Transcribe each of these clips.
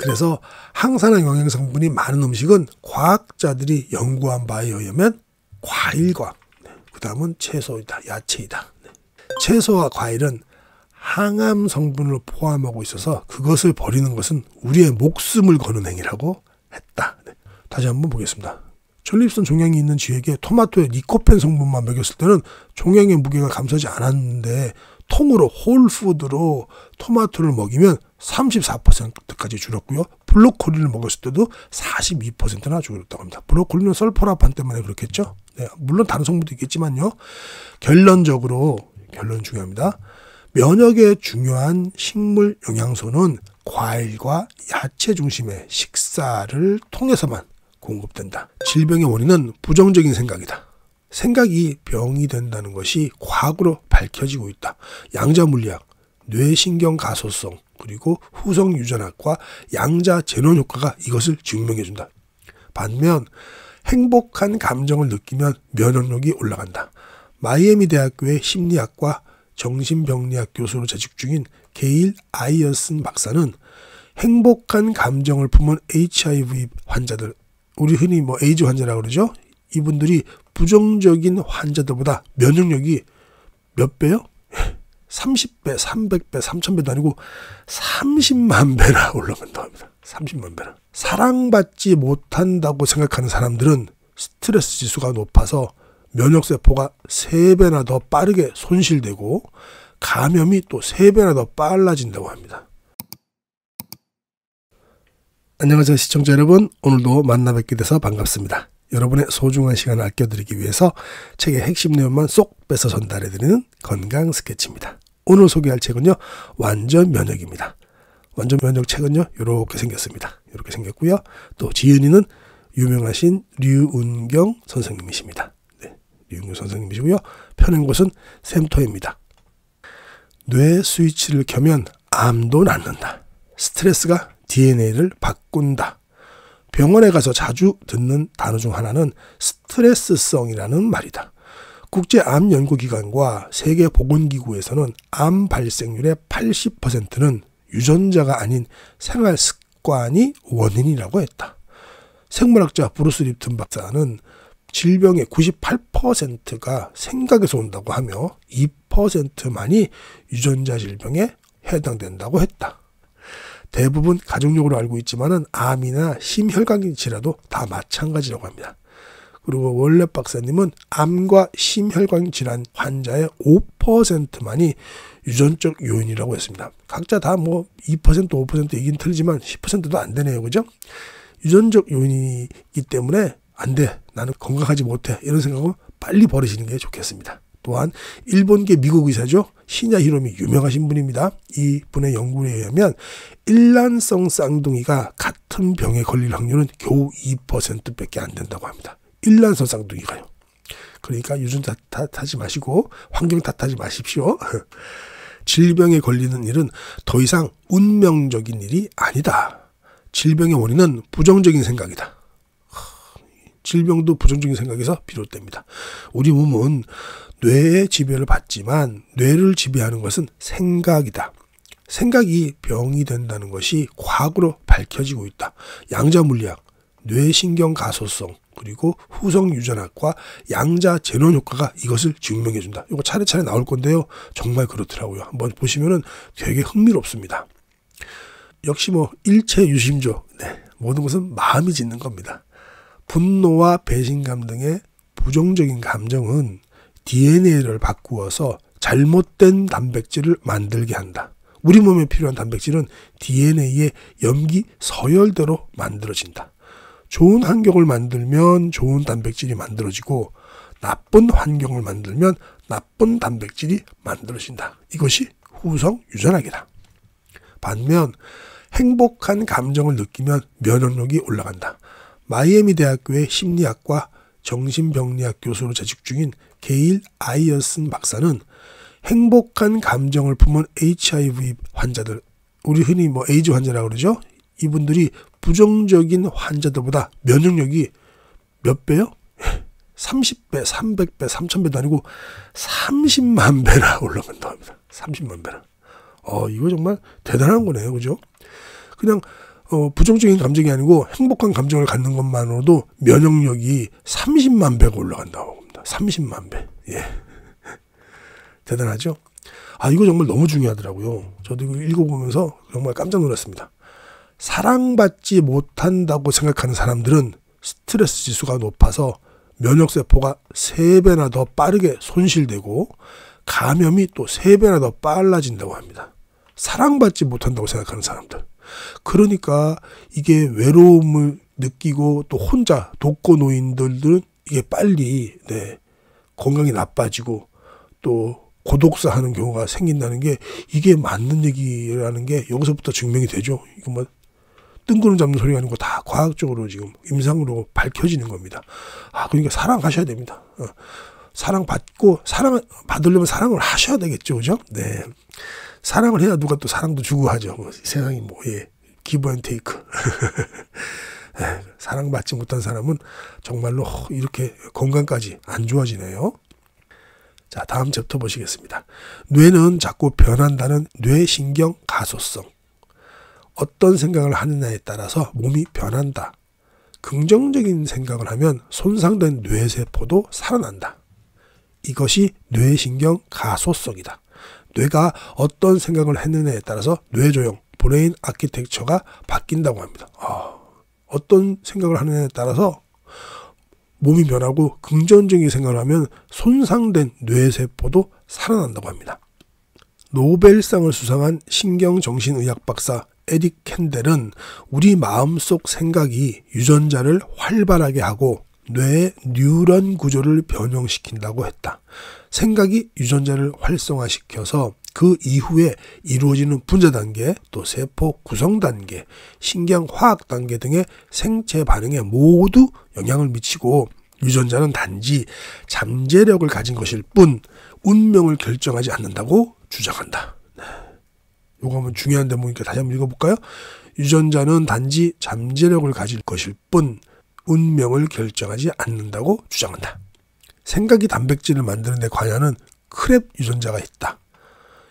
그래서 항산화 영양 성분이 많은 음식은 과학자들이 연구한 바에 의하면 과일과 그 다음은 채소이다, 야채이다. 채소와 과일은 항암 성분을 포함하고 있어서 그것을 버리는 것은 우리의 목숨을 거는 행위라고 했다. 다시 한번 보겠습니다. 전립선 종양이 있는 쥐에게 토마토의 리코펜 성분만 먹였을 때는 종양의 무게가 감소하지 않았는데 통으로 홀푸드로 토마토를 먹이면 34%까지 줄었고요. 브로콜리를 먹였을 때도 42%나 줄었다고 합니다. 브로콜리는 설포라판 때문에 그렇겠죠. 네, 물론 다른 성분도 있겠지만요. 결론 중요합니다. 면역에 중요한 식물 영양소는 과일과 야채 중심의 식사를 통해서만 공급된다. 질병의 원인은 부정적인 생각이다. 생각이 병이 된다는 것이 과학으로 밝혀지고 있다. 양자물리학, 뇌신경 가소성, 그리고 후성유전학과 양자 제논 효과가 이것을 증명해준다. 반면 행복한 감정을 느끼면 면역력이 올라간다. 마이애미 대학교의 심리학과 정신병리학 교수로 재직 중인 게일 아이어슨 박사는 행복한 감정을 품은 HIV 환자들, 우리 흔히 에이즈 환자라고 그러죠. 이분들이 부정적인 환자들보다 면역력이 몇 배요? 30배, 300배, 3000배도 아니고 30만 배나 올라간다고 합니다. 30만 배나. 사랑받지 못한다고 생각하는 사람들은 스트레스 지수가 높아서 면역세포가 3배나 더 빠르게 손실되고 감염이 또 3배나 더 빨라진다고 합니다. 안녕하세요 시청자 여러분, 오늘도 만나 뵙게 돼서 반갑습니다. 여러분의 소중한 시간을 아껴드리기 위해서 책의 핵심 내용만 쏙 빼서 전달해드리는 건강 스케치입니다. 오늘 소개할 책은요, 완전 면역입니다. 완전 면역 책은요, 이렇게 생겼습니다. 이렇게 생겼고요. 또 지은이는 유명하신 류은경 선생님이십니다. 네, 류은경 선생님이시고요. 펴는 곳은 샘터입니다. 뇌 스위치를 켜면 암도 낫는다. 스트레스가 DNA를 바꾼다. 병원에 가서 자주 듣는 단어 중 하나는 스트레스성이라는 말이다. 국제암연구기관과 세계보건기구에서는 암 발생률의 80%는 유전자가 아닌 생활 습관이 원인이라고 했다. 생물학자 브루스 립튼 박사는 질병의 98%가 생각에서 온다고 하며 2%만이 유전자 질병에 해당된다고 했다. 대부분 가족용으로 알고 있지만은 암이나 심혈관 질환도 다 마찬가지라고 합니다. 그리고 월렛 박사님은 암과 심혈관 질환 환자의 5%만이 유전적 요인이라고 했습니다. 각자 다 2%, 5% 얘기는 틀리지만 10%도 안 되네요. 그죠? 유전적 요인이기 때문에 안 돼. 나는 건강하지 못해. 이런 생각은 빨리 버리시는 게 좋겠습니다. 또한 일본계 미국 의사죠. 시냐 히로미 유명하신 분입니다. 이분의 연구에 의하면 일란성 쌍둥이가 같은 병에 걸릴 확률은 겨우 2%밖에 안 된다고 합니다. 일란성 쌍둥이가요. 그러니까 유전자 탓하지 마시고 환경 탓하지 마십시오. 질병에 걸리는 일은 더 이상 운명적인 일이 아니다. 질병의 원인은 부정적인 생각이다. 질병도 부정적인 생각에서 비롯됩니다. 우리 몸은 뇌의 지배를 받지만 뇌를 지배하는 것은 생각이다. 생각이 병이 된다는 것이 과학으로 밝혀지고 있다. 양자물리학, 뇌신경 가소성, 그리고 후성유전학과 양자 제논 효과가 이것을 증명해준다. 이거 차례차례 나올 건데요. 정말 그렇더라고요. 한번 보시면은 되게 흥미롭습니다. 역시 일체 유심조. 네, 모든 것은 마음이 짓는 겁니다. 분노와 배신감 등의 부정적인 감정은 DNA를 바꾸어서 잘못된 단백질을 만들게 한다. 우리 몸에 필요한 단백질은 DNA의 염기 서열대로 만들어진다. 좋은 환경을 만들면 좋은 단백질이 만들어지고 나쁜 환경을 만들면 나쁜 단백질이 만들어진다. 이것이 후성유전학이다. 반면 행복한 감정을 느끼면 면역력이 올라간다. 마이애미 대학교의 심리학과 정신병리학 교수로 재직 중인 게일 아이어슨 박사는 행복한 감정을 품은 HIV 환자들, 우리 흔히 에이즈 환자라고 그러죠. 이분들이 부정적인 환자들보다 면역력이 몇 배요? 30배, 300배, 3000배도 아니고 30만 배나 올라간다고 합니다. 30만 배나. 이거 정말 대단한 거네요. 그죠? 그냥 부정적인 감정이 아니고 행복한 감정을 갖는 것만으로도 면역력이 30만 배가 올라간다고 합니다. 30만 배. 예. 대단하죠? 이거 정말 너무 중요하더라고요. 저도 이거 읽어보면서 정말 깜짝 놀랐습니다. 사랑받지 못한다고 생각하는 사람들은 스트레스 지수가 높아서 면역세포가 3배나 더 빠르게 손실되고 감염이 또 3배나 더 빨라진다고 합니다. 사랑받지 못한다고 생각하는 사람들. 그러니까 이게 외로움을 느끼고 또 혼자 독거노인들은 이게 빨리 건강이 나빠지고 또 고독사 하는 경우가 생긴다는 게 이게 맞는 얘기라는 게 여기서부터 증명이 되죠. 이거 뭐 뜬구름 잡는 소리가 아니고 다 과학적으로 지금 임상으로 밝혀지는 겁니다. 그러니까 사랑하셔야 됩니다. 사랑받고 사랑 받으려면 사랑을 하셔야 되겠죠, 그죠? 네, 사랑을 해야 누가 또 사랑도 주고 하죠. 세상이 기브 앤 테이크. 사랑받지 못한 사람은 정말로 이렇게 건강까지 안 좋아지네요. 자, 다음 챕터 보시겠습니다. 뇌는 자꾸 변한다는 뇌신경 가소성. 어떤 생각을 하느냐에 따라서 몸이 변한다. 긍정적인 생각을 하면 손상된 뇌세포도 살아난다. 이것이 뇌신경 가소성이다. 뇌가 어떤 생각을 했느냐에 따라서 뇌조형, 브레인 아키텍처가 바뀐다고 합니다. 어떤 생각을 하느냐에 따라서 몸이 변하고 긍정적인 생각을 하면 손상된 뇌세포도 살아난다고 합니다. 노벨상을 수상한 신경정신의학 박사 에릭 캔델은 우리 마음속 생각이 유전자를 활발하게 하고 뇌의 뉴런 구조를 변형시킨다고 했다. 생각이 유전자를 활성화시켜서 그 이후에 이루어지는 분자 단계, 또 세포 구성 단계, 신경화학 단계 등의 생체 반응에 모두 영향을 미치고 유전자는 단지 잠재력을 가진 것일 뿐 운명을 결정하지 않는다고 주장한다. 요거 한번 중요한 대목이니까 다시 한번 읽어볼까요? 유전자는 단지 잠재력을 가질 것일 뿐 운명을 결정하지 않는다고 주장한다. 생각이 단백질을 만드는 데 관여하는 크랩 유전자가 있다.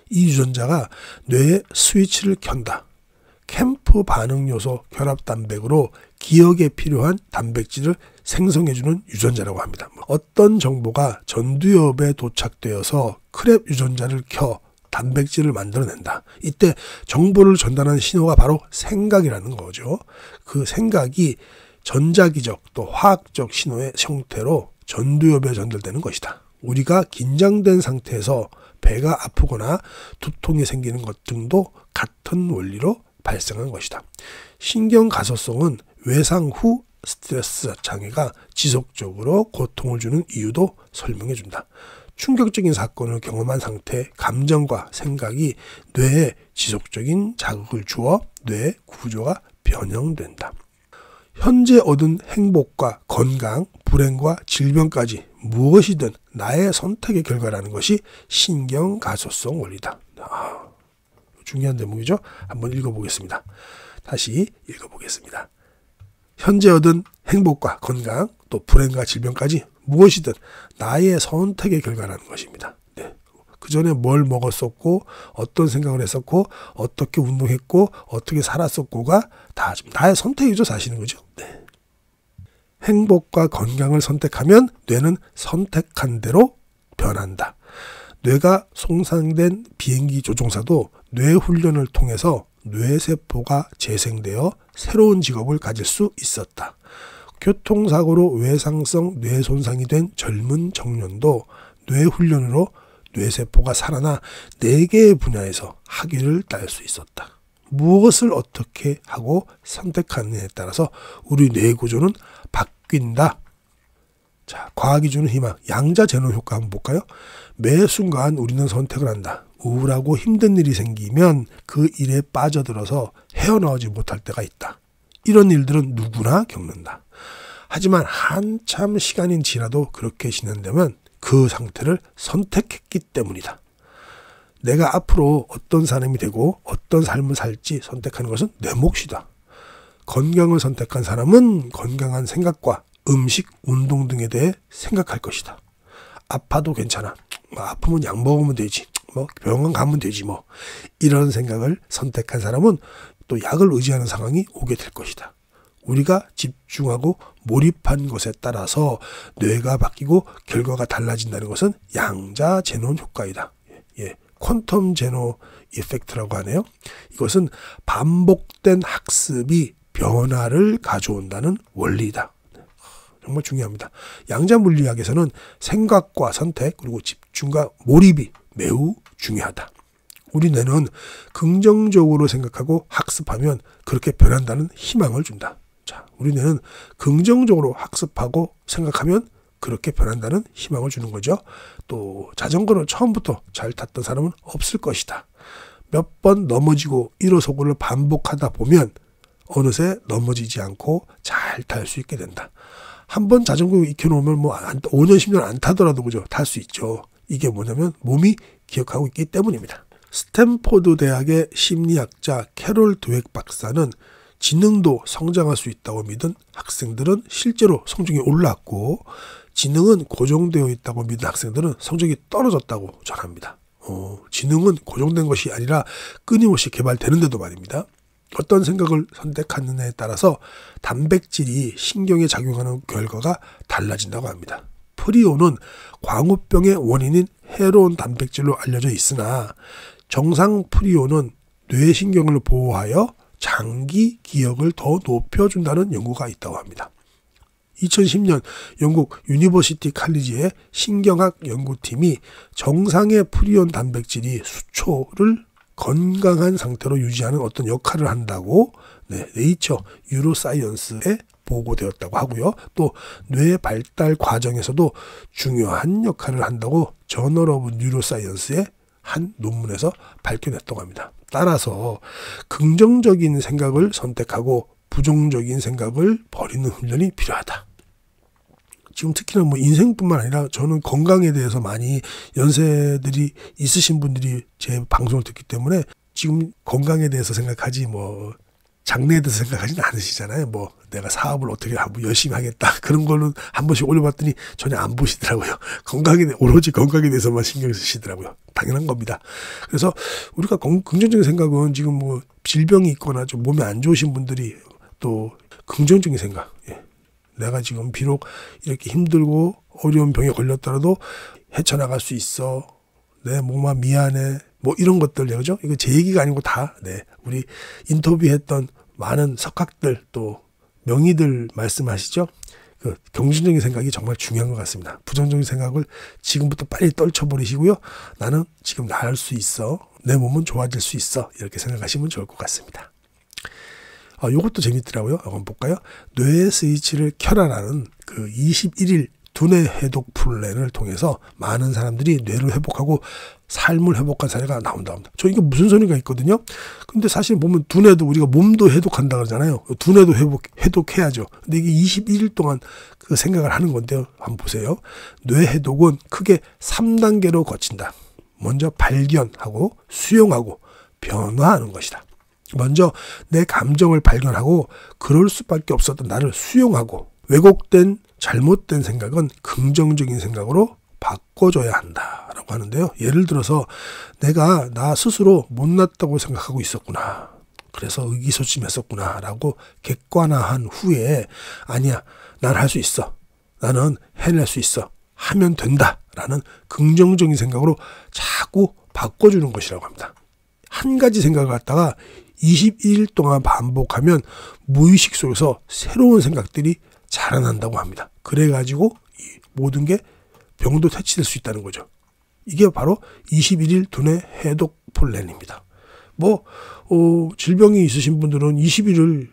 이 유전자가 뇌의 스위치를 켠다. 캠프 반응 요소 결합 단백으로 기억에 필요한 단백질을 생성해주는 유전자라고 합니다. 어떤 정보가 전두엽에 도착되어서 크랩 유전자를 켜 단백질을 만들어낸다. 이때 정보를 전달하는 신호가 바로 생각이라는 거죠. 그 생각이 전자기적 또 화학적 신호의 형태로 전두엽에 전달되는 것이다. 우리가 긴장된 상태에서 배가 아프거나 두통이 생기는 것 등도 같은 원리로 발생한 것이다. 신경가소성은 외상 후 스트레스 장애가 지속적으로 고통을 주는 이유도 설명해준다. 충격적인 사건을 경험한 상태, 감정과 생각이 뇌에 지속적인 자극을 주어 뇌의 구조가 변형된다. 현재 얻은 행복과 건강, 불행과 질병까지 무엇이든 나의 선택의 결과라는 것이 신경가소성 원리다. 중요한 대목이죠. 한번 읽어보겠습니다. 다시 읽어보겠습니다. 현재 얻은 행복과 건강, 또 불행과 질병까지 무엇이든 나의 선택의 결과라는 것입니다. 그 전에 뭘 먹었었고 어떤 생각을 했었고 어떻게 운동했고 어떻게 살았었고가 다 나의 선택이죠. 사실은 그죠. 행복과 건강을 선택하면 뇌는 선택한 대로 변한다. 뇌가 손상된 비행기 조종사도 뇌 훈련을 통해서 뇌세포가 재생되어 새로운 직업을 가질 수 있었다. 교통사고로 외상성 뇌손상이 된 젊은 청년도 뇌훈련으로 뇌세포가 살아나 4개의 분야에서 학위를 딸 수 있었다. 무엇을 어떻게 하고 선택하느냐에 따라서 우리 뇌구조는 바뀐다. 자, 과학이 주는 희망, 양자제논 효과 한번 볼까요? 매 순간 우리는 선택을 한다. 우울하고 힘든 일이 생기면 그 일에 빠져들어서 헤어나오지 못할 때가 있다. 이런 일들은 누구나 겪는다. 하지만 한참 시간이 지나도 그렇게 지낸다면 그 상태를 선택했기 때문이다. 내가 앞으로 어떤 사람이 되고 어떤 삶을 살지 선택하는 것은 내 몫이다. 건강을 선택한 사람은 건강한 생각과 음식, 운동 등에 대해 생각할 것이다. 아파도 괜찮아. 아프면 약 먹으면 되지. 병원 가면 되지. 이런 생각을 선택한 사람은 또 약을 의지하는 상황이 오게 될 것이다. 우리가 집중하고 몰입한 것에 따라서 뇌가 바뀌고 결과가 달라진다는 것은 양자제논 효과이다. 예, 퀀텀 제노 이펙트라고 하네요. 이것은 반복된 학습이 변화를 가져온다는 원리이다. 정말 중요합니다. 양자 물리학에서는 생각과 선택 그리고 집중과 몰입이 매우 중요하다. 우리 뇌는 긍정적으로 생각하고 학습하면 그렇게 변한다는 희망을 준다. 자, 우리 뇌는 긍정적으로 학습하고 생각하면 그렇게 변한다는 희망을 주는 거죠. 또 자전거를 처음부터 잘 탔던 사람은 없을 것이다. 몇 번 넘어지고 일어서고를 반복하다 보면 어느새 넘어지지 않고 잘 탈 수 있게 된다. 한 번 자전거 익혀놓으면 5년 10년 안 타더라도 그죠? 탈 수 있죠. 이게 뭐냐면 몸이 기억하고 있기 때문입니다. 스탠포드 대학의 심리학자 캐롤 드웩 박사는 지능도 성장할 수 있다고 믿은 학생들은 실제로 성적이 올랐고 지능은 고정되어 있다고 믿은 학생들은 성적이 떨어졌다고 전합니다. 지능은 고정된 것이 아니라 끊임없이 개발되는데도 말입니다. 어떤 생각을 선택하느냐에 따라서 단백질이 신경에 작용하는 결과가 달라진다고 합니다. 프리온은 광우병의 원인인 해로운 단백질로 알려져 있으나 정상 프리온은 뇌신경을 보호하여 장기 기억을 더 높여준다는 연구가 있다고 합니다. 2010년 영국 유니버시티 칼리지의 신경학 연구팀이 정상의 프리온 단백질이 수초를 건강한 상태로 유지하는 어떤 역할을 한다고 네이처 유로사이언스에 보고되었다고 하고요. 또 뇌 발달 과정에서도 중요한 역할을 한다고 저널 오브 뉴로사이언스의 한 논문에서 밝혀냈다고 합니다. 따라서 긍정적인 생각을 선택하고 부정적인 생각을 버리는 훈련이 필요하다. 지금 특히나 인생뿐만 아니라 저는 건강에 대해서 많이 연세들이 있으신 분들이 제 방송을 듣기 때문에 지금 건강에 대해서 생각하지 장래에 대해서 생각하지는 않으시잖아요. 내가 사업을 어떻게 열심히 하겠다. 그런 거는 한 번씩 올려봤더니 전혀 안 보시더라고요. 오로지 건강에 대해서만 신경 쓰시더라고요. 당연한 겁니다. 그래서 우리가 긍정적인 생각은 지금 질병이 있거나 좀 몸이 안 좋으신 분들이 또 긍정적인 생각. 내가 지금 비록 이렇게 힘들고 어려운 병에 걸렸더라도 헤쳐나갈 수 있어. 내 몸아 미안해. 이런 것들, 그죠? 이거 제 얘기가 아니고 다, 우리 인터뷰했던 많은 석학들 또 명의들 말씀하시죠? 그 긍정적인 생각이 정말 중요한 것 같습니다. 부정적인 생각을 지금부터 빨리 떨쳐버리시고요. 나는 지금 나을 수 있어. 내 몸은 좋아질 수 있어. 이렇게 생각하시면 좋을 것 같습니다. 이것도 재밌더라고요. 한번 볼까요? 뇌의 스위치를 켜라라는 그 21일 두뇌 해독 플랜을 통해서 많은 사람들이 뇌를 회복하고 삶을 회복한 사례가 나온다고 합니다. 저 이게 무슨 소리가 있거든요. 근데 사실 보면 두뇌도 우리가 몸도 회독한다 그러잖아요. 두뇌도 회독해야죠. 근데 이게 21일 동안 그 생각을 하는 건데요. 한번 보세요. 뇌 해독은 크게 3단계로 거친다. 먼저 발견하고 수용하고 변화하는 것이다. 먼저 내 감정을 발견하고 그럴 수밖에 없었던 나를 수용하고 왜곡된 잘못된 생각은 긍정적인 생각으로 바꿔줘야 한다라고 하는데요. 예를 들어서 내가 나 스스로 못났다고 생각하고 있었구나. 그래서 의기소침했었구나 라고 객관화한 후에 아니야, 난 할 수 있어. 나는 해낼 수 있어. 하면 된다 라는 긍정적인 생각으로 자꾸 바꿔주는 것이라고 합니다. 한 가지 생각을 갖다가 21일 동안 반복하면 무의식 속에서 새로운 생각들이 자라난다고 합니다. 그래가지고 이 모든 게 병도 퇴치될 수 있다는 거죠. 이게 바로 21일 두뇌 해독 플랜입니다. 질병이 있으신 분들은 20일을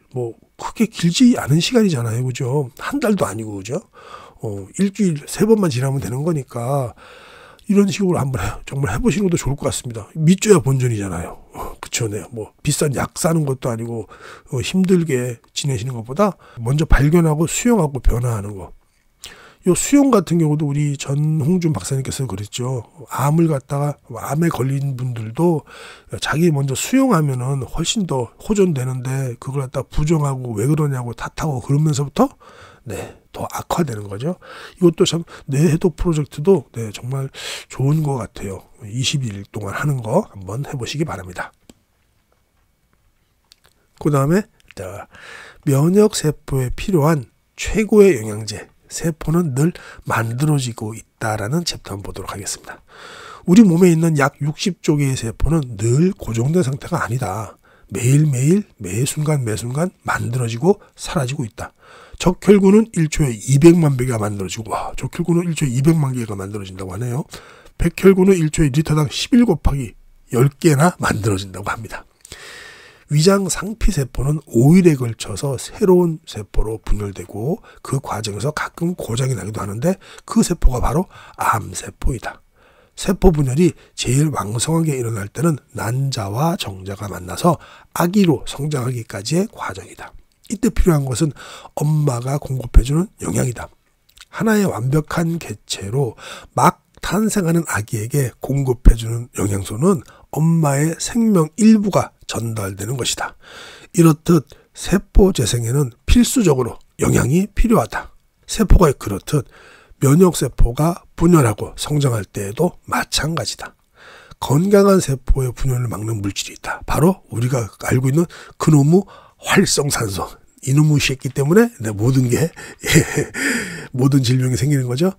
크게 길지 않은 시간이잖아요. 그죠? 한 달도 아니고, 그죠? 일주일 3번만 지나면 되는 거니까 이런 식으로 한번 정말 해보시는 것도 좋을 것 같습니다. 믿줘야 본전이잖아요. 그쵸, 네. 비싼 약 사는 것도 아니고, 힘들게 지내시는 것보다 먼저 발견하고 수용하고 변화하는 거. 요 수용 같은 경우도 우리 전홍준 박사님께서 그랬죠. 암을 갖다가, 암에 걸린 분들도 자기 먼저 수용하면은 훨씬 더 호전되는데, 그걸 갖다가 부정하고 왜 그러냐고 탓하고 그러면서부터, 더 악화되는 거죠. 이것도 참 뇌해독 프로젝트도 정말 좋은 것 같아요. 20일 동안 하는 거 한번 해보시기 바랍니다. 그 다음에 면역세포에 필요한 최고의 영양제, 세포는 늘 만들어지고 있다라는 챕터 한번 보도록 하겠습니다. 우리 몸에 있는 약 60조 개의 세포는 늘 고정된 상태가 아니다. 매일매일 매순간 만들어지고 사라지고 있다. 적혈구는 1초에 200만 개가 만들어지고, 와, 적혈구는 1초에 200만 개가 만들어진다고 하네요. 백혈구는 1초에 리터당 11 곱하기 10개나 만들어진다고 합니다. 위장 상피세포는 5일에 걸쳐서 새로운 세포로 분열되고 그 과정에서 가끔 고장이 나기도 하는데 그 세포가 바로 암세포이다. 세포 분열이 제일 왕성하게 일어날 때는 난자와 정자가 만나서 아기로 성장하기까지의 과정이다. 이때 필요한 것은 엄마가 공급해주는 영양이다. 하나의 완벽한 개체로 막 탄생하는 아기에게 공급해주는 영양소는 엄마의 생명 일부가 전달되는 것이다. 이렇듯 세포 재생에는 필수적으로 영양이 필요하다. 세포가 그렇듯 면역세포가 분열하고 성장할 때에도 마찬가지다. 건강한 세포의 분열을 막는 물질이 있다. 바로 우리가 알고 있는 그놈의 활성산소. 이놈의 새끼 때문에 모든 게 모든 질병이 생기는 거죠.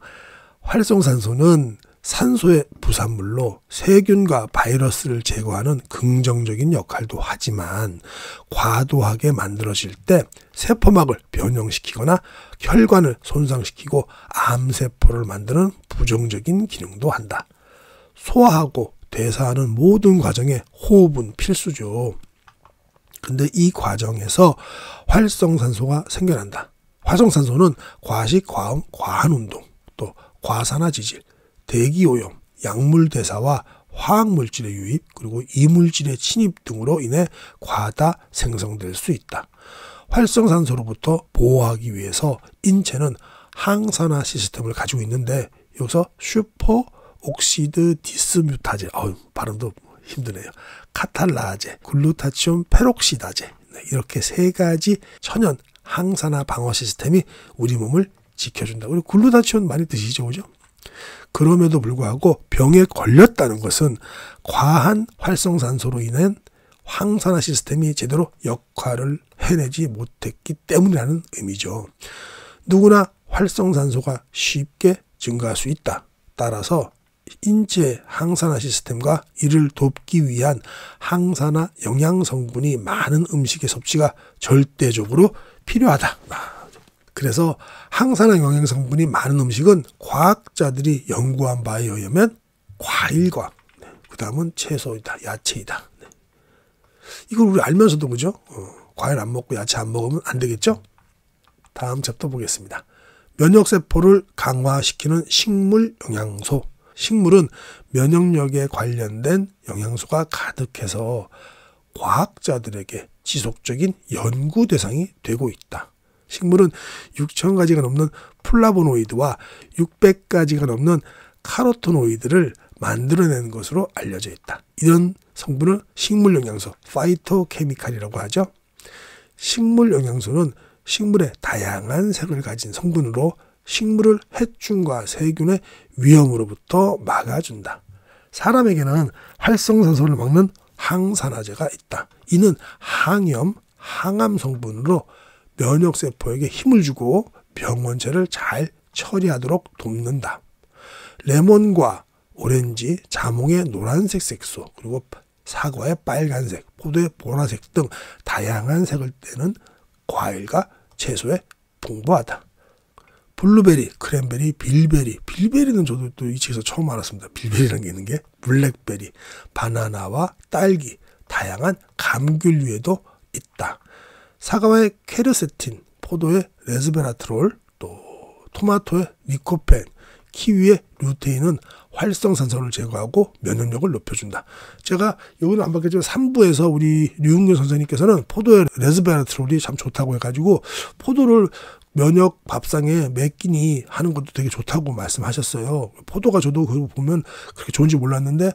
활성산소는 산소의 부산물로 세균과 바이러스를 제거하는 긍정적인 역할도 하지만 과도하게 만들어질 때 세포막을 변형시키거나 혈관을 손상시키고 암세포를 만드는 부정적인 기능도 한다. 소화하고 대사하는 모든 과정에 호흡은 필수죠. 근데 이 과정에서 활성산소가 생겨난다. 활성산소는 과식, 과음, 과한운동, 또 과산화지질, 대기오염, 약물대사와 화학물질의 유입, 그리고 이물질의 침입 등으로 인해 과다 생성될 수 있다. 활성산소로부터 보호하기 위해서 인체는 항산화 시스템을 가지고 있는데 여기서 슈퍼 옥시드 디스뮤타제, 발음도 힘드네요. 카탈라제, 글루타치온 페록시다제, 이렇게 세 가지 천연 항산화 방어 시스템이 우리 몸을 지켜준다. 우리 글루타치온 많이 드시죠, 그죠? 그럼에도 불구하고 병에 걸렸다는 것은 과한 활성산소로 인한 항산화 시스템이 제대로 역할을 해내지 못했기 때문이라는 의미죠. 누구나 활성산소가 쉽게 증가할 수 있다. 따라서 인체 항산화 시스템과 이를 돕기 위한 항산화 영양성분이 많은 음식의 섭취가 절대적으로 필요하다. 그래서 항산화 영양성분이 많은 음식은 과학자들이 연구한 바에 의하면 과일과 그 다음은 채소이다, 야채이다. 이걸 우리 알면서도 그죠? 과일 안 먹고 야채 안 먹으면 안 되겠죠? 다음 챕터 보겠습니다. 면역세포를 강화시키는 식물 영양소. 식물은 면역력에 관련된 영양소가 가득해서 과학자들에게 지속적인 연구 대상이 되고 있다. 식물은 6,000가지가 넘는 플라보노이드와 600가지가 넘는 카로토노이드를 만들어내는 것으로 알려져 있다. 이런 성분을 식물 영양소, 파이토케미칼이라고 하죠. 식물 영양소는 식물의 다양한 색을 가진 성분으로 식물을 해충과 세균의 위험으로부터 막아준다. 사람에게는 활성산소를 막는 항산화제가 있다. 이는 항염, 항암 성분으로 면역세포에게 힘을 주고 병 원체를 잘 처리하도록 돕는다. 레몬과 오렌지, 자몽의 노란색 색소, 그리고 사과의 빨간색, 포도의 보라색 등 다양한 색을 띠는 과일과 채소에 풍부하다. 블루베리, 크랜베리, 빌베리. 빌베리는 저도 또 이 책에서 처음 알았습니다. 빌베리라는 게 있는 게 블랙베리, 바나나와 딸기, 다양한 감귤류에도 있다. 사과의 케르세틴, 포도의 레스베라트롤, 또 토마토의 리코펜, 키위의 루테인은 활성산소를 제거하고 면역력을 높여준다. 제가 여기는 안 봤겠지만 3부에서 우리 류흥균 선생님께서는 포도의 레스베라트롤이 참 좋다고 해가지고 포도를 면역 밥상에 몇 끼니 하는 것도 되게 좋다고 말씀하셨어요. 포도가 저도 그거 보면 그렇게 좋은지 몰랐는데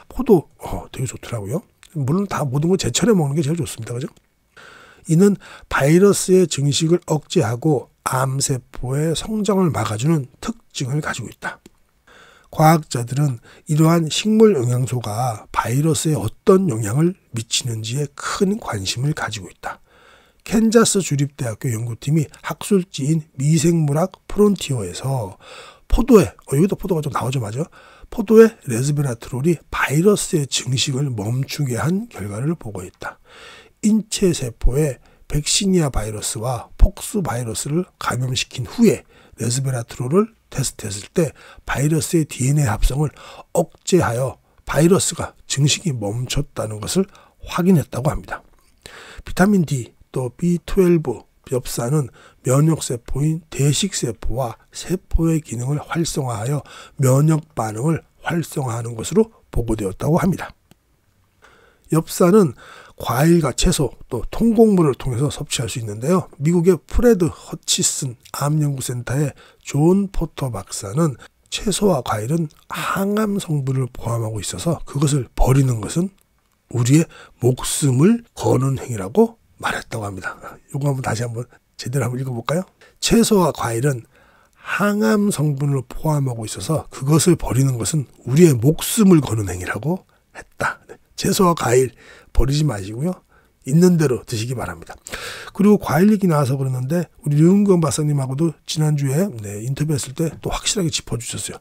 포도 되게 좋더라고요. 물론 다 모든 걸 제철에 먹는 게 제일 좋습니다. 그죠? 이는 바이러스의 증식을 억제하고 암세포의 성장을 막아주는 특징을 가지고 있다. 과학자들은 이러한 식물 영양소가 바이러스에 어떤 영향을 미치는지에 큰 관심을 가지고 있다. 캔자스 주립대학교 연구팀이 학술지인 미생물학 프론티어에서 포도에, 여기도 포도가 좀 나오죠, 맞아? 포도의 레스베라트롤이 바이러스의 증식을 멈추게 한 결과를 보고했다. 인체 세포에 백시니아 바이러스와 폭스 바이러스를 감염시킨 후에 레스베라트롤을 테스트했을 때 바이러스의 DNA 합성을 억제하여 바이러스가 증식이 멈췄다는 것을 확인했다고 합니다. 비타민 D, 또 B12, 엽산은 면역세포인 대식세포와 세포의 기능을 활성화하여 면역 반응을 활성화하는 것으로 보고되었다고 합니다. 엽산은 과일과 채소 또 통곡물을 통해서 섭취할 수 있는데요. 미국의 프레드 허치슨 암연구센터의 존 포터 박사는 채소와 과일은 항암 성분을 포함하고 있어서 그것을 버리는 것은 우리의 목숨을 거는 행위라고 말했다고 합니다. 이거 한번 다시 한번 제대로 한번 읽어볼까요? 채소와 과일은 항암 성분을 포함하고 있어서 그것을 버리는 것은 우리의 목숨을 거는 행위라고 했다. 채소와 과일 버리지 마시고요. 있는 대로 드시기 바랍니다. 그리고 과일 얘기 나와서 그러는데 우리 류은경 박사님하고도 지난주에 인터뷰했을 때 또 확실하게 짚어주셨어요.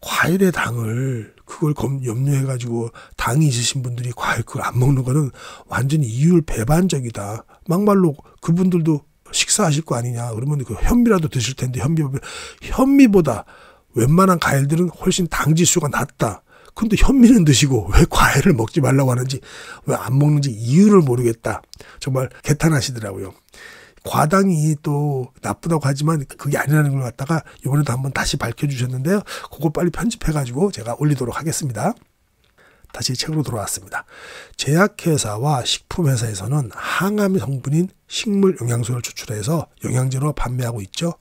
과일의 당을 그걸 염려해가지고 당이 있으신 분들이 과일 그걸 안 먹는 거는 완전히 이율 배반적이다. 막말로 그분들도 식사하실 거 아니냐. 그러면 그 현미라도 드실 텐데 현미보다 웬만한 과일들은 훨씬 당 지수가 낮다. 근데 현미는 드시고 왜 과일을 먹지 말라고 하는지 왜 안 먹는지 이유를 모르겠다. 정말 개탄하시더라고요. 과당이 또 나쁘다고 하지만 그게 아니라는 걸 갖다가 이번에도 한번 다시 밝혀주셨는데요. 그거 빨리 편집해가지고 제가 올리도록 하겠습니다. 다시 책으로 돌아왔습니다. 제약회사와 식품회사에서는 항암 성분인 식물 영양소를 추출해서 영양제로 판매하고 있죠.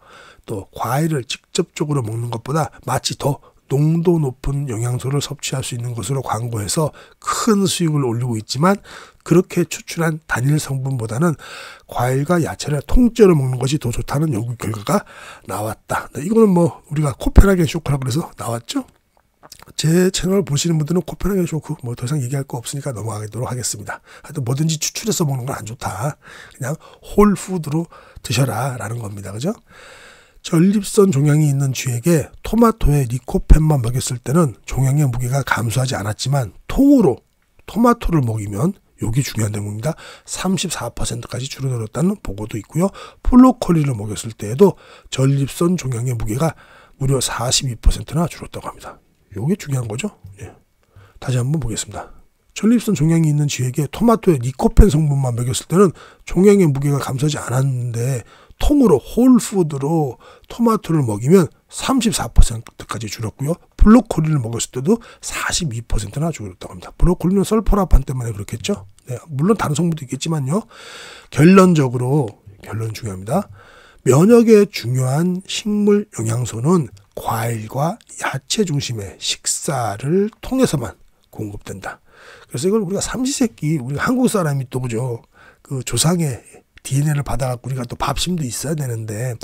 또 과일을 직접적으로 먹는 것보다 마치 더 농도 높은 영양소를 섭취할 수 있는 것으로 광고해서 큰 수익을 올리고 있지만 그렇게 추출한 단일 성분보다는 과일과 야채를 통째로 먹는 것이 더 좋다는 연구 결과가 나왔다. 이거는 뭐 우리가 코펜하겐 쇼크라고 그래서 나왔죠. 제 채널 보시는 분들은 코펜하겐 쇼크 뭐 더 이상 얘기할 거 없으니까 넘어가도록 하겠습니다. 하여튼 뭐든지 추출해서 먹는 건 안 좋다. 그냥 홀푸드로 드셔라 라는 겁니다. 그죠? 전립선 종양이 있는 쥐에게 토마토에 리코펜만 먹였을 때는 종양의 무게가 감소하지 않았지만 통으로 토마토를 먹이면 여기 중요한 대목입니다. 34%까지 줄어들었다는 보고도 있고요. 브로콜리를 먹였을 때에도 전립선 종양의 무게가 무려 42%나 줄었다고 합니다. 이게 중요한 거죠. 예. 다시 한번 보겠습니다. 전립선 종양이 있는 쥐에게 토마토에 리코펜 성분만 먹였을 때는 종양의 무게가 감소하지 않았는데 통으로 홀푸드로 토마토를 먹이면 34%까지 줄었고요. 브로콜리를 먹었을 때도 42%나 줄었다고 합니다. 브로콜리는 설포라판 때문에 그렇겠죠. 네, 물론 다른 성분도 있겠지만요. 결론 중요합니다. 면역에 중요한 식물 영양소는 과일과 야채 중심의 식사를 통해서만 공급된다. 그래서 이걸 우리가 삼시세끼 우리가 한국 사람이 또 그죠. 그 조상의 DNA를 받아갖고 우리가 또 밥심도 있어야 되는데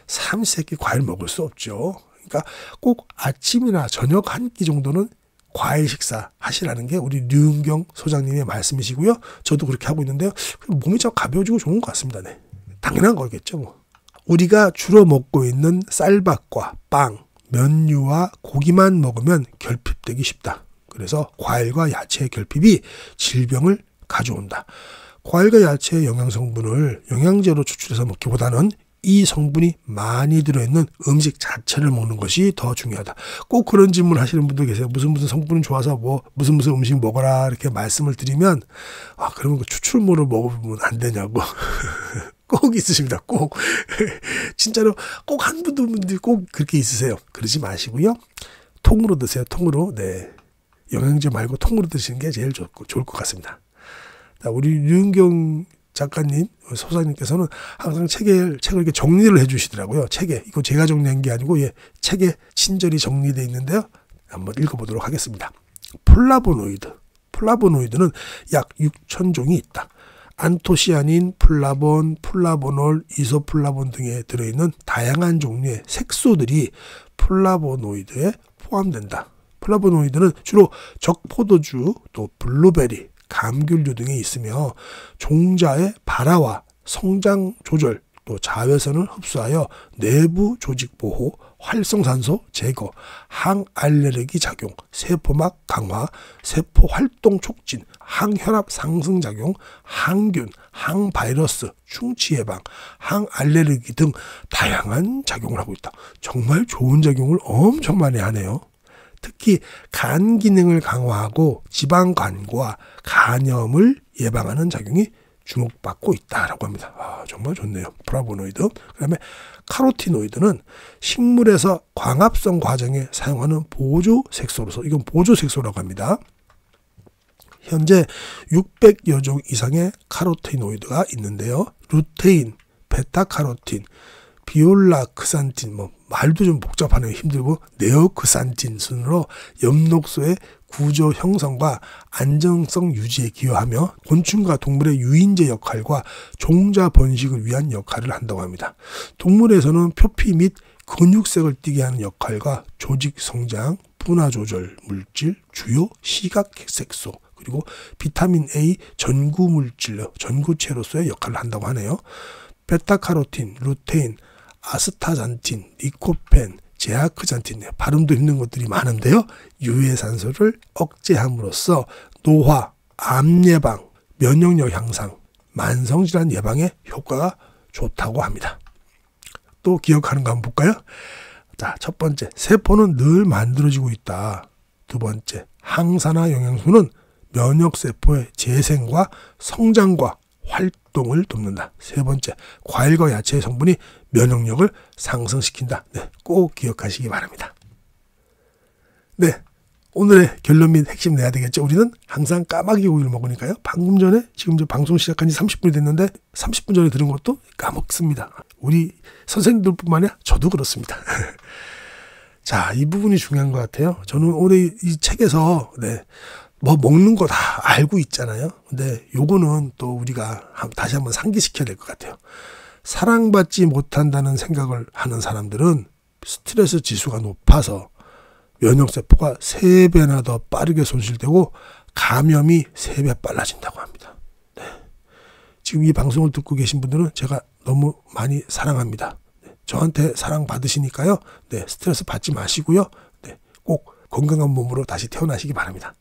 삼시세끼 과일 먹을 수 없죠. 그러니까 꼭 아침이나 저녁 한 끼 정도는 과일 식사 하시라는 게 우리 류은경 소장님의 말씀이시고요. 저도 그렇게 하고 있는데요. 몸이 좀 가벼워지고 좋은 것 같습니다. 네. 당연한 거겠죠. 뭐. 우리가 주로 먹고 있는 쌀밥과 빵, 면류와 고기만 먹으면 결핍되기 쉽다. 그래서 과일과 야채의 결핍이 질병을 가져온다. 과일과 야채의 영양성분을 영양제로 추출해서 먹기보다는 이 성분이 많이 들어있는 음식 자체를 먹는 것이 더 중요하다. 꼭 그런 질문 하시는 분들 계세요. 무슨 성분이 좋아서 뭐 무슨 음식 먹어라 이렇게 말씀을 드리면 그러면 그 추출물을 먹으면 안 되냐고. 꼭 있으십니다. 꼭. 진짜로 꼭 한 분들이 꼭 그렇게 있으세요. 그러지 마시고요. 통으로 드세요. 통으로. 네. 영양제 말고 통으로 드시는 게 제일 좋을 것 같습니다. 우리 류은경 작가님, 소장님께서는 항상 책을 이렇게 정리를 해주시더라고요. 책에. 이거 제가 정리한 게 아니고, 책에 친절히 정리되어 있는데요. 한번 읽어보도록 하겠습니다. 플라보노이드는 약 6,000종이 있다. 안토시아닌, 플라본, 플라보놀, 이소플라본 등에 들어있는 다양한 종류의 색소들이 플라보노이드에 포함된다. 플라보노이드는 주로 적포도주, 또 블루베리, 감귤류 등에 있으며 종자의 발화와 성장 조절, 또 자외선을 흡수하여 내부 조직 보호, 활성산소 제거, 항알레르기 작용, 세포막 강화, 세포 활동 촉진, 항혈압 상승 작용, 항균, 항바이러스, 충치 예방, 항알레르기 등 다양한 작용을 하고 있다. 정말 좋은 작용을 엄청 많이 하네요. 특히 간 기능을 강화하고 지방간과 간염을 예방하는 작용이 주목받고 있다라고 합니다. 정말 좋네요. 플라보노이드. 그다음에 카로티노이드는 식물에서 광합성 과정에 사용하는 보조 색소로서, 이건 보조 색소라고 합니다. 현재 600여 종 이상의 카로티노이드가 있는데요. 루테인, 베타카로틴, 비올라크산틴, 말도 좀 복잡하네요. 힘들고, 네오크산틴 순으로 엽록소의 구조 형성과 안정성 유지에 기여하며 곤충과 동물의 유인제 역할과 종자 번식을 위한 역할을 한다고 합니다. 동물에서는 표피 및 근육색을 띠게 하는 역할과 조직 성장, 분화 조절 물질, 주요 시각색소, 그리고 비타민 A 전구 물질, 전구체로서의 역할을 한다고 하네요. 베타카로틴, 루테인, 아스타잔틴, 리코펜, 제아크잔틴, 발음도 힘든 것들이 많은데요. 유해산소를 억제함으로써 노화, 암 예방, 면역력 향상, 만성질환 예방에 효과가 좋다고 합니다. 또 기억하는 거 한번 볼까요? 자, 첫 번째, 세포는 늘 만들어지고 있다. 두 번째, 항산화 영양소는 면역세포의 재생과 성장과 활동을 돕는다. 세 번째, 과일과 야채의 성분이 면역력을 상승시킨다. 네, 꼭 기억하시기 바랍니다. 네, 오늘의 결론 및 핵심 내야 되겠죠. 우리는 항상 까마귀 우유를 먹으니까요. 방금 전에 지금 방송 시작한 지 30분이 됐는데 30분 전에 들은 것도 까먹습니다. 우리 선생님들뿐만 아니라 저도 그렇습니다. 자, 이 부분이 중요한 것 같아요. 저는 올해 이 책에서 먹는 거 다 알고 있잖아요. 근데 요거는 또 우리가 다시 한번 상기시켜야 될 것 같아요. 사랑받지 못한다는 생각을 하는 사람들은 스트레스 지수가 높아서 면역세포가 3배나 더 빠르게 손실되고 감염이 3배 빨라진다고 합니다. 네. 지금 이 방송을 듣고 계신 분들은 제가 너무 많이 사랑합니다. 네. 저한테 사랑받으시니까요. 네. 스트레스 받지 마시고요. 네. 꼭 건강한 몸으로 다시 태어나시기 바랍니다.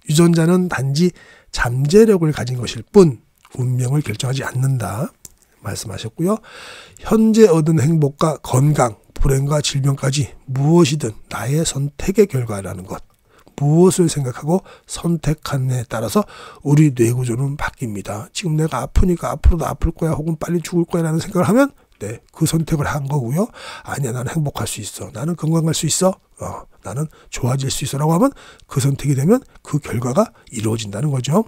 유전자는 단지 잠재력을 가진 것일 뿐 운명을 결정하지 않는다 말씀하셨고요. 현재 얻은 행복과 건강, 불행과 질병까지 무엇이든 나의 선택의 결과라는 것. 무엇을 생각하고 선택하느냐에 따라서 우리 뇌구조는 바뀝니다. 지금 내가 아프니까 앞으로도 아플 거야 혹은 빨리 죽을 거야 라는 생각을 하면 그 선택을 한 거고요. 아니야, 나는 행복할 수 있어. 나는 건강할 수 있어. 나는 좋아질 수 있어 라고 하면 그 선택이 되면 그 결과가 이루어진다는 거죠.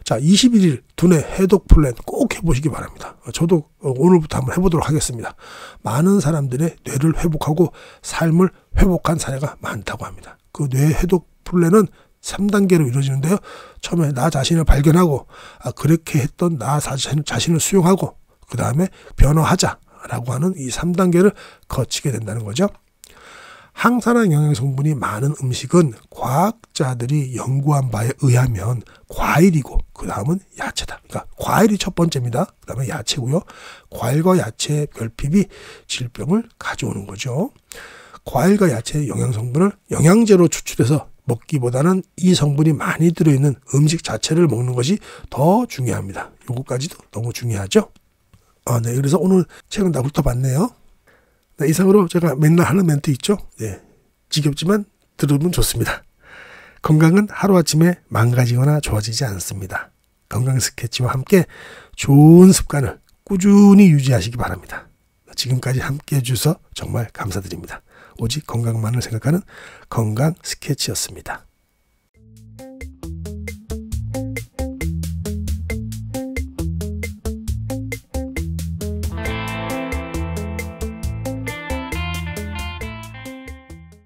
자, 21일 두뇌 해독 플랜 꼭 해보시기 바랍니다. 저도 오늘부터 한번 해보도록 하겠습니다. 많은 사람들의 뇌를 회복하고 삶을 회복한 사례가 많다고 합니다. 그 뇌 해독 플랜은 3단계로 이루어지는데요. 처음에 나 자신을 발견하고 그렇게 했던 나 자신을 수용하고 그 다음에 변화하자라고 하는 이 3단계를 거치게 된다는 거죠. 항산화 영양성분이 많은 음식은 과학자들이 연구한 바에 의하면 과일이고 그 다음은 야채다. 그러니까 과일이 첫 번째입니다. 그 다음에 야채고요. 과일과 야채의 결핍이 질병을 가져오는 거죠. 과일과 야채의 영양성분을 영양제로 추출해서 먹기보다는 이 성분이 많이 들어있는 음식 자체를 먹는 것이 더 중요합니다. 이것까지도 너무 중요하죠. 네, 그래서 오늘 책은 다 훑어봤네요. 네, 이상으로 제가 맨날 하는 멘트 있죠. 네, 지겹지만 들으면 좋습니다. 건강은 하루아침에 망가지거나 좋아지지 않습니다. 건강 스케치와 함께 좋은 습관을 꾸준히 유지하시기 바랍니다. 지금까지 함께 해주셔서 정말 감사드립니다. 오직 건강만을 생각하는 건강 스케치였습니다.